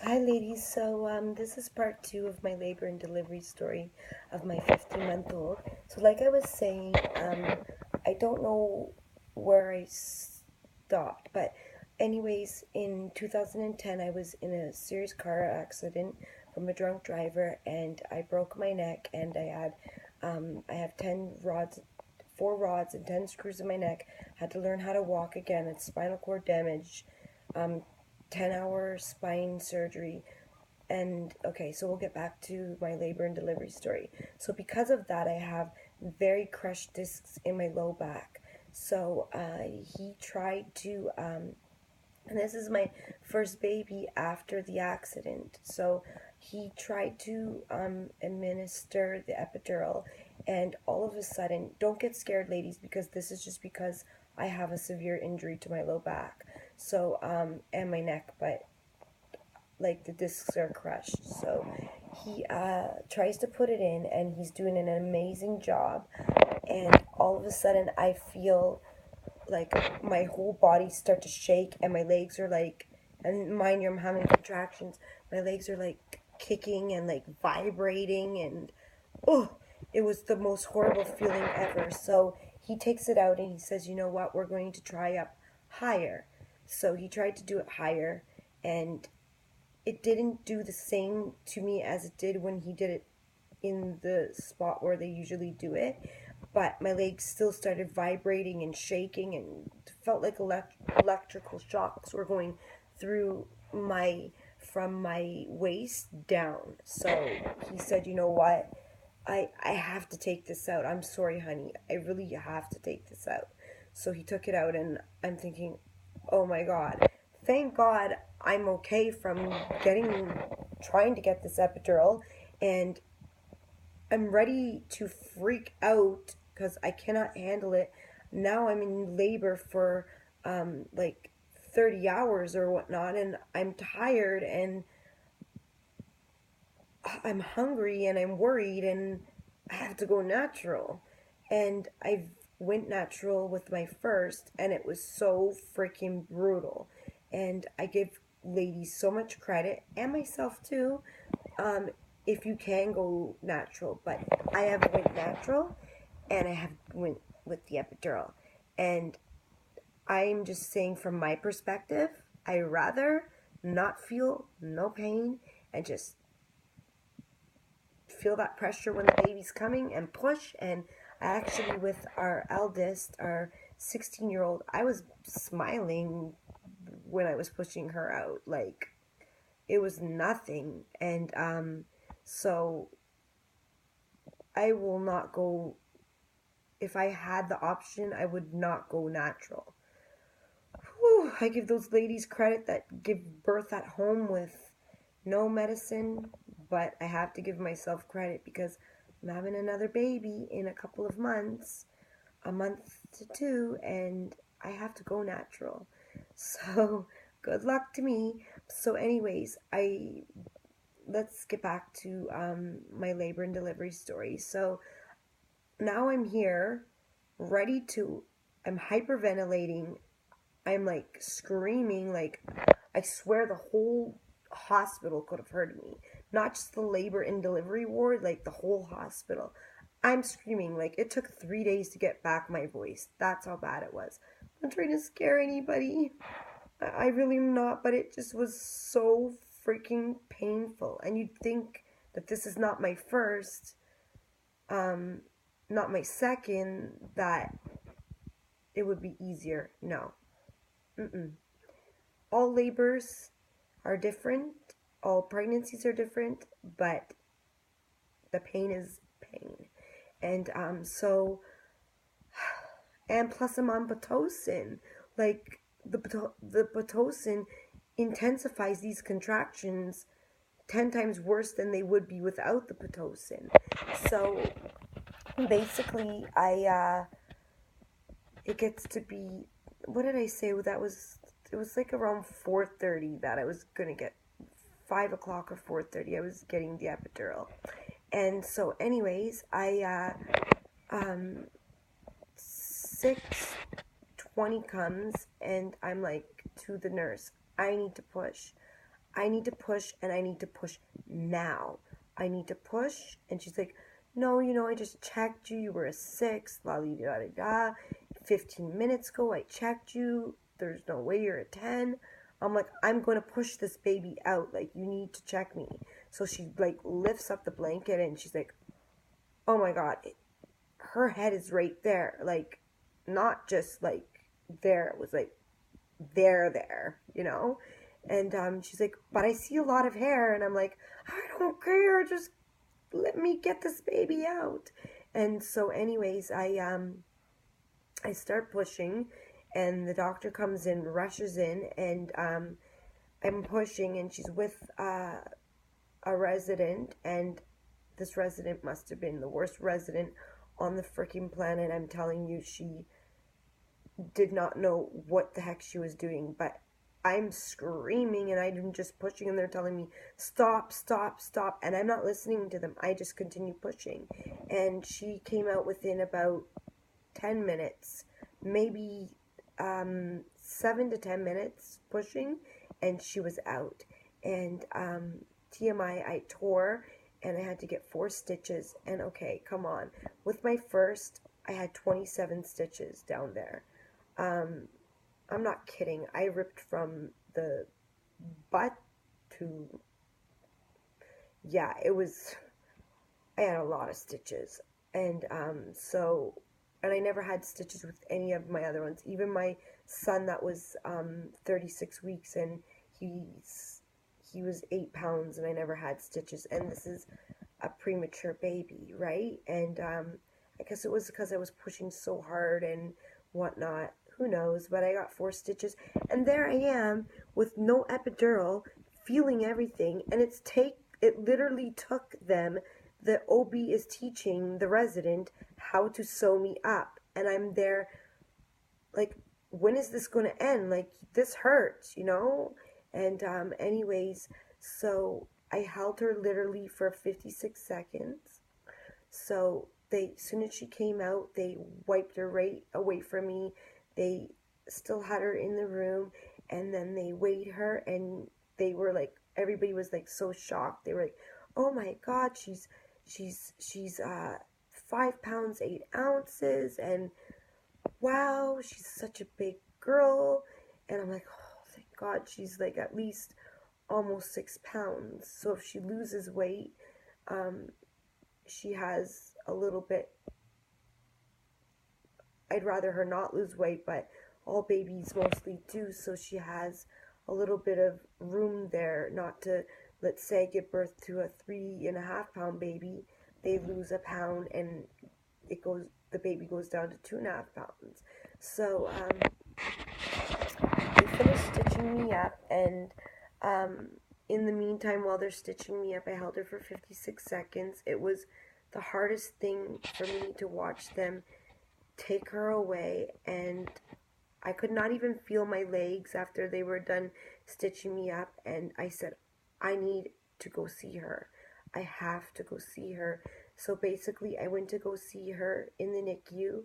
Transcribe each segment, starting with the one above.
Hi ladies, this is part 2 of my labor and delivery story of my 15-month-old. So like I was saying, I don't know where I stopped, but anyways, in 2010 I was in a serious car accident from a drunk driver and I broke my neck and I have 10 rods, 4 rods and 10 screws in my neck. Had to learn how to walk again. It's spinal cord damage. Um, 10-hour spine surgery. And okay, so we'll get back to my labor and delivery story. So because of that, I have very crushed discs in my low back. So he tried to, and this is my first baby after the accident. So he tried to administer the epidural, and all of a sudden, don't get scared, ladies, because this is just because I have a severe injury to my low back. So and my neck, but like the discs are crushed. So he tries to put it in, and he's doing an amazing job. And all of a sudden, I feel like my whole body start to shake, and my legs are like, and mind you, I'm having contractions. My legs are like kicking and like vibrating, and oh, it was the most horrible feeling ever. So he takes it out and he says, you know what, we're going to try up higher. So he tried to do it higher, and it didn't do the same to me as it did when he did it in the spot where they usually do it. But my legs still started vibrating and shaking, and felt like electrical shocks were going through my from my waist down. So he said, you know what? I have to take this out. I'm sorry, honey. I really have to take this out. So he took it out, and I'm thinking, oh my God. Thank God I'm okay from trying to get this epidural, and I'm ready to freak out because I cannot handle it. Now I'm in labor for like 30 hours or whatnot, and I'm tired and I'm hungry and I'm worried, and I have to go natural. And I went natural with my first, and it was so freaking brutal. And I give ladies so much credit, and myself too, um, if you can go natural. But I have went natural, and I have went with the epidural. And I'm just saying from my perspective, I rather not feel no pain and just feel that pressure when the baby's coming and push. And I actually, with our eldest, our 16-year-old, I was smiling when I was pushing her out. Like, it was nothing. And so I will not go, if I had the option, I would not go natural. Whew, I give those ladies credit that give birth at home with no medicine, but I have to give myself credit because I'm having another baby in a couple of months, a month to two, and I have to go natural. So good luck to me. So anyways, I let's get back to my labor and delivery story. So now I'm here, ready to, I'm hyperventilating. I'm like screaming, like I swear the whole hospital could have heard me. Not just the labor and delivery ward, like the whole hospital. I'm screaming, like it took 3 days to get back my voice. That's how bad it was. I'm not trying to scare anybody. I really am not, but it just was so freaking painful. And you'd think that this is not my first, um, not my second, that it would be easier. No. Mm-mm. All labors are different, all pregnancies are different, but the pain is pain. And and plus I'm on Pitocin. Like the Pitocin intensifies these contractions 10 times worse than they would be without the Pitocin. So basically, it gets to be, what did I say? It was like around 4:30 that I was gonna get, 5 o'clock or 4:30. I was getting the epidural, and so anyways, um 6:20 comes, and I'm like to the nurse, I need to push. I need to push, and I need to push now. I need to push. And she's like, no, I just checked you. You were a 6, la di da da da. 15 minutes ago, I checked you. There's no way you're a 10. I'm like, I'm going to push this baby out. Like, you need to check me. So she, like, lifts up the blanket, and she's like, oh my God, her head is right there. Like, not just, like, there. It was, like, there. And she's like, but I see a lot of hair. And I'm like, I don't care. Just let me get this baby out. And so anyways, I start pushing, and the doctor comes in, rushes in, and I'm pushing, and she's with a resident, and this resident must have been the worst resident on the freaking planet. I'm telling you, she did not know what the heck she was doing, but I'm screaming and I'm just pushing, and they're telling me, stop, stop, stop, and I'm not listening to them. I just continue pushing, and she came out within about 10 minutes, maybe 7 to 10 minutes pushing, and she was out. And TMI, I tore, and I had to get 4 stitches. And okay, come on, with my first, I had 27 stitches down there. I'm not kidding. I ripped from the butt to, yeah, I had a lot of stitches. And and I never had stitches with any of my other ones. Even my son that was 36 weeks, and he was 8 pounds, and I never had stitches. And this is a premature baby, right? And I guess it was because I was pushing so hard and whatnot. Who knows? But I got 4 stitches, and there I am with no epidural, feeling everything, and it literally took them. The OB is teaching the resident how to sew me up, and I'm there like, when is this going to end? Like, this hurts. And anyways, so I held her literally for 56 seconds. So as soon as she came out, they wiped her right away from me. They still had her in the room, and then they weighed her, and they were like, everybody was like so shocked. They were like, oh my God, she's 5 pounds 8 ounces, and wow, she's such a big girl. And I'm like, oh, thank God, she's like at least almost 6 pounds. So if she loses weight, she has a little bit. I'd rather her not lose weight, but all babies mostly do. So she has a little bit of room there, not to, let's say, give birth to a 3.5 pound baby. They lose a pound, and the baby goes down to 2.5 pounds. So they finished stitching me up, and in the meantime, while they're stitching me up, I held her for 56 seconds. It was the hardest thing for me to watch them take her away, and I could not even feel my legs after they were done stitching me up. And I said, I need to go see her. I have to go see her. So basically, I went to go see her in the NICU,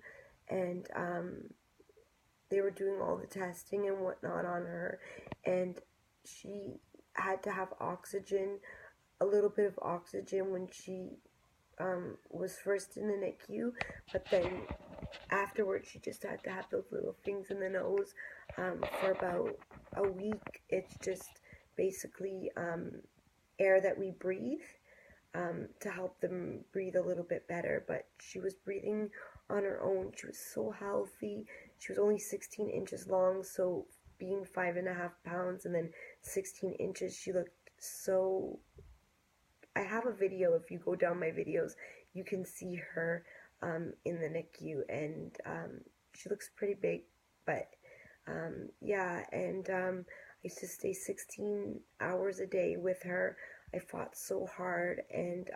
and they were doing all the testing and whatnot on her, and she had to have oxygen, a little bit of oxygen when she was first in the NICU, but then afterwards she just had to have those little things in the nose for about a week. It's just basically air that we breathe to help them breathe a little bit better. But she was breathing on her own. She was so healthy. She was only 16 inches long, so being 5.5 pounds and then 16 inches, she looked so. I have a video. If you go down my videos, you can see her in the NICU, and she looks pretty big, but yeah, and I used to stay 16 hours a day with her. I fought so hard, and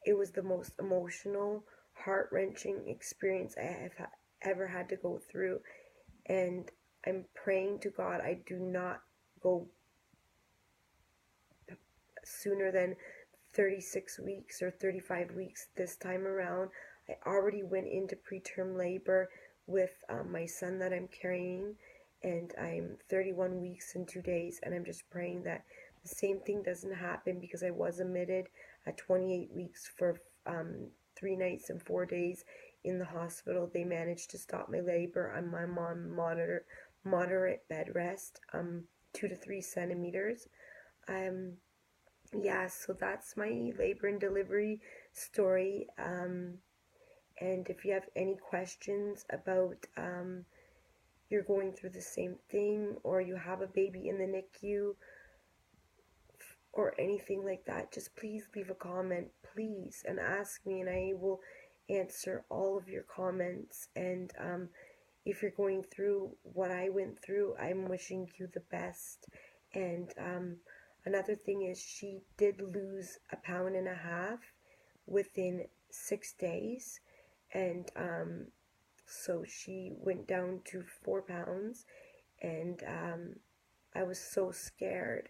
it was the most emotional, heart-wrenching experience I have ever had to go through, and I'm praying to God I do not go sooner than 36 weeks or 35 weeks this time around. I already went into preterm labor with my son that I'm carrying, and I'm 31 weeks and 2 days, and I'm just praying that the same thing doesn't happen, because I was admitted at 28 weeks for 3 nights and 4 days in the hospital. They managed to stop my labor. I'm on moderate bed rest, 2 to 3 centimeters. Yeah, so that's my labor and delivery story. And if you have any questions about you're going through the same thing, or you have a baby in the NICU, or anything like that, just please leave a comment, please, and ask me, and I will answer all of your comments. And if you're going through what I went through, I'm wishing you the best. And another thing is, she did lose 1.5 pounds within 6 days, and so she went down to 4 pounds, and I was so scared.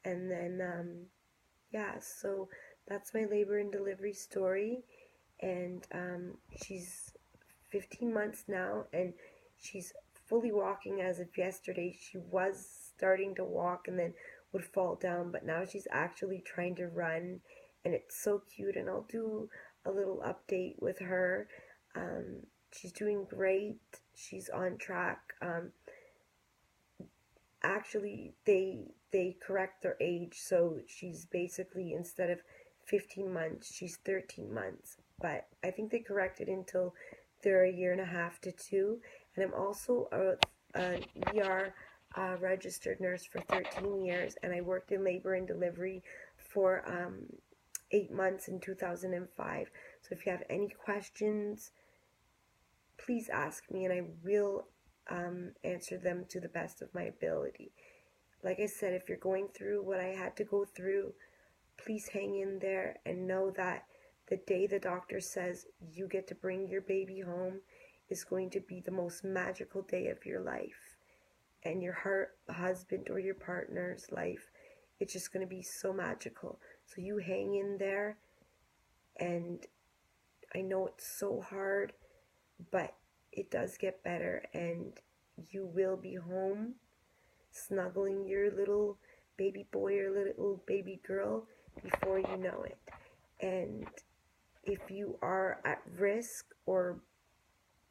And then yeah, so that's my labor and delivery story. And she's 15 months now, and she's fully walking as of yesterday. She was starting to walk and then would fall down, but now she's actually trying to run, and it's so cute. And I'll do a little update with her. She's doing great. She's on track. Actually, they correct their age, so she's basically, instead of 15 months, she's 13 months. But I think they correct it until they're 1.5 to 2. And I'm also an ER registered nurse for 13 years, and I worked in labor and delivery for 8 months in 2005. So if you have any questions, please ask me, and I will answer them to the best of my ability. Like I said, if you're going through what I had to go through, please hang in there, and know that the day the doctor says you get to bring your baby home is going to be the most magical day of your life, and your husband or your partner's life. It's just going to be so magical. So you hang in there, and I know it's so hard, but it does get better, and you will be home snuggling your little baby boy or little baby girl before you know it. And if you are at risk or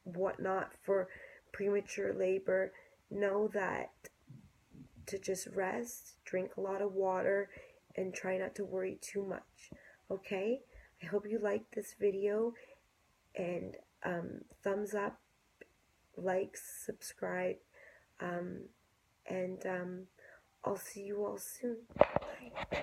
whatnot for premature labor, know that to just rest, drink a lot of water, and try not to worry too much. Okay? I hope you liked this video, and thumbs up, likes, subscribe, and I'll see you all soon. Bye.